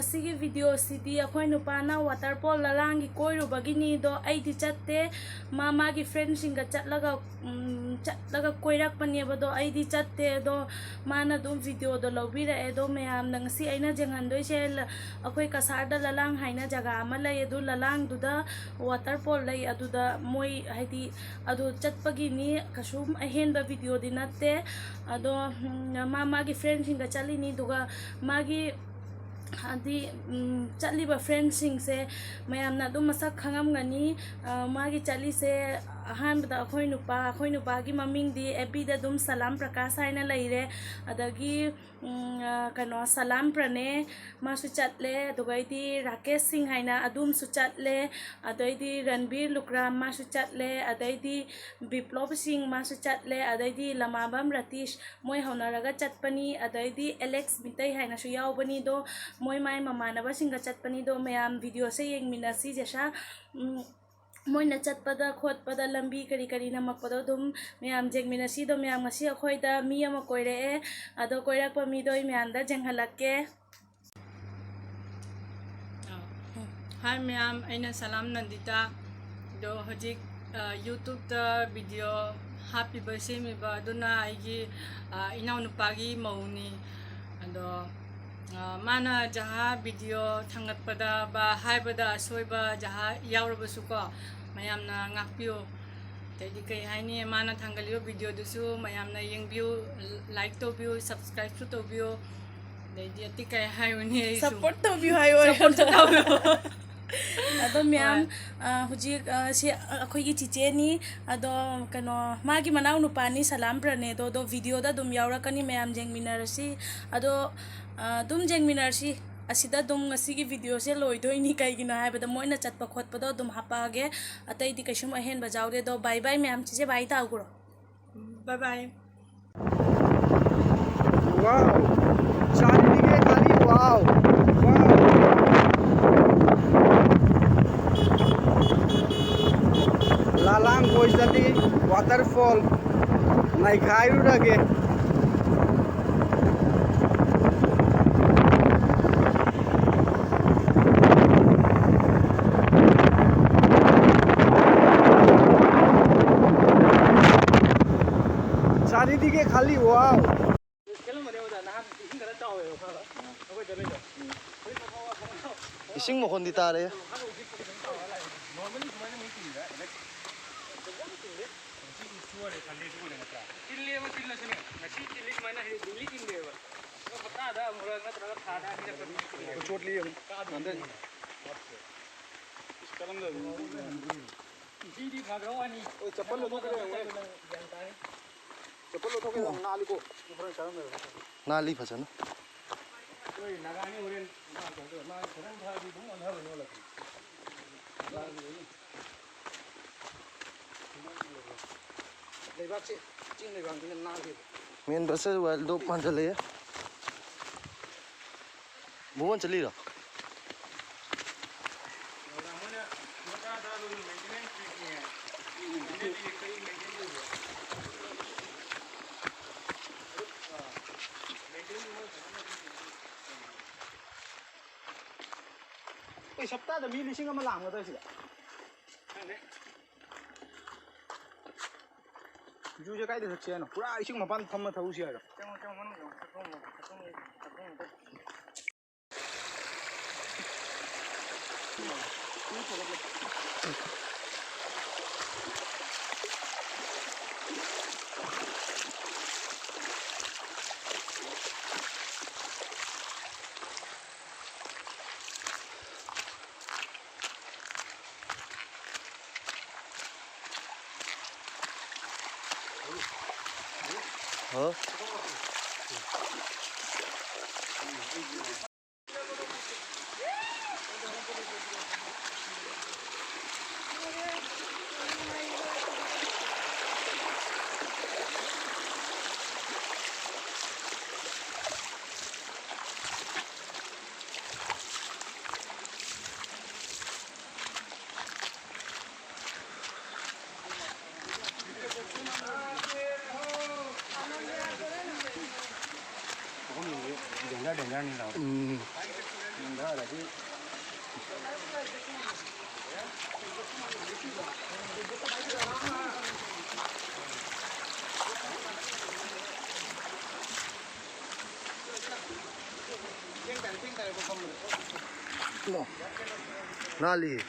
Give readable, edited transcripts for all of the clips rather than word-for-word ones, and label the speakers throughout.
Speaker 1: ngasi video sidi akhoi nupana waterfall lalang gi koiru bagini do aidi chatte mama gi friend singa chatlaga koirak panieba do aidi chatte do mana dum video do lobira edo mayam ngasi aina jangan doi sel akhoi kasarda lalang haina jaga ama lai edu lalang duda waterfall lai aduda moi haidi adu chatpagi ni kasum ahenba video dinate ado mama gi friend singa chalini duga magi adi chaliba friends sing se mayam na dum masak khangam gani magi chali se ahanbada akhoi nupa gi maming di ebida dum salam prakash haina laire adagi kano salam prane masu chatle dugaidi rakesh singh haina adum su chatle adaidi ranbir lukram masu chatle adaidi biplop singh masu chatle adaidi lamabam ratish moi honaraga chatpani adaidi alex mitai haina su yaubani do moi mai mamanaba singa chatpani do mayam video se yengminasi jesa moina chatpada khotpada lambi kari kari namakpado dum mayam jengminasi do mayam ngasi akhoida mi ama koire ado koirakpa mi doi mayam da jenghalakke.
Speaker 2: Hi mayam, aina salam nandita do hojik YouTube ta video happy birthday mi ba duna aigi inau nupagi mauni ado mana jaha video thangat pada ba hai bada soiba jaha yaurabasu ko mayam na ngakpio tadi kai haini mana thangalio video dusu mayam na yengbiu like to view subscribe to view dai ati kai hai uni
Speaker 1: support to view hai oi
Speaker 2: support to view
Speaker 1: ado mayam hujik si akhoi gi chiche ni ado kano magi manau nupani salam prane do video da dum yaura kani mayam jengminarasi ado dum jengminarsi asida dum ngasi gi video se loidoi ni kai gi na haibada moina chatpa khotpa do dum hapage atai di kaisum ahen bajawre do bye bye mayam chije bye ta guro
Speaker 2: bye bye.
Speaker 3: Wow, chani ke khali wow lalang goisati waterfall nai khairu rage চারিদিকে খালি wow ইসিং Makhan দি তারে नाली फसा ना main bus दो पांच चले भुवन चली रहा सप्ताह द मी लिसिंग अमा लांगदा सिदा जुजे काय देख छे न पुरा इसिंग मपान थम थौ सिया र हाँ डेंगा नहीं
Speaker 4: 哪里？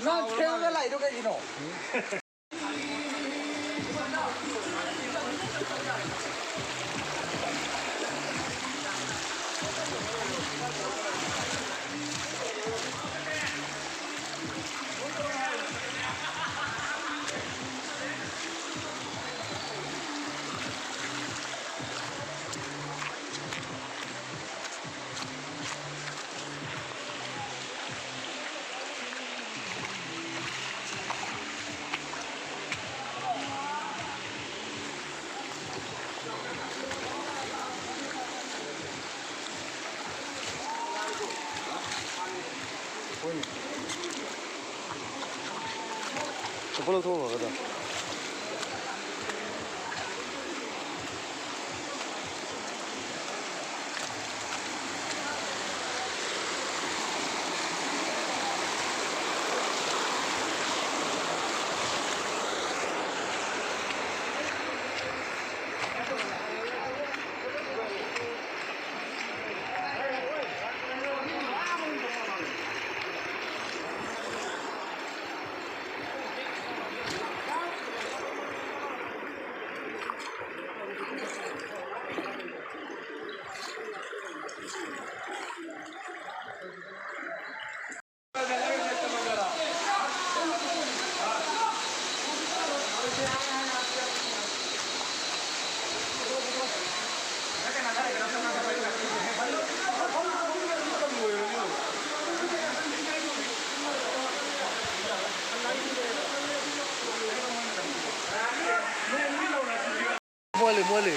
Speaker 3: 那天个来都给你弄。不能拖我的。 摸嘞。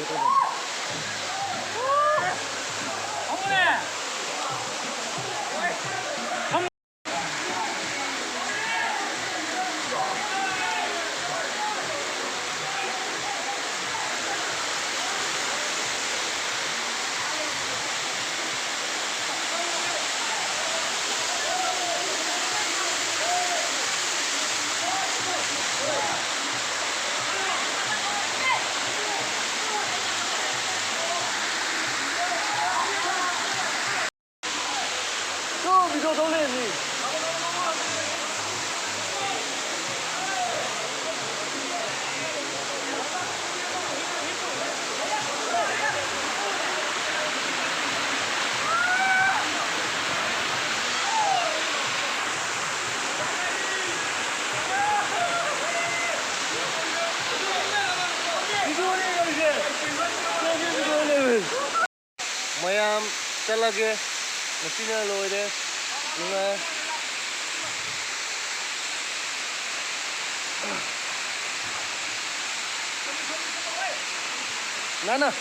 Speaker 3: 都练你。Mayam talage machine loide inga Nana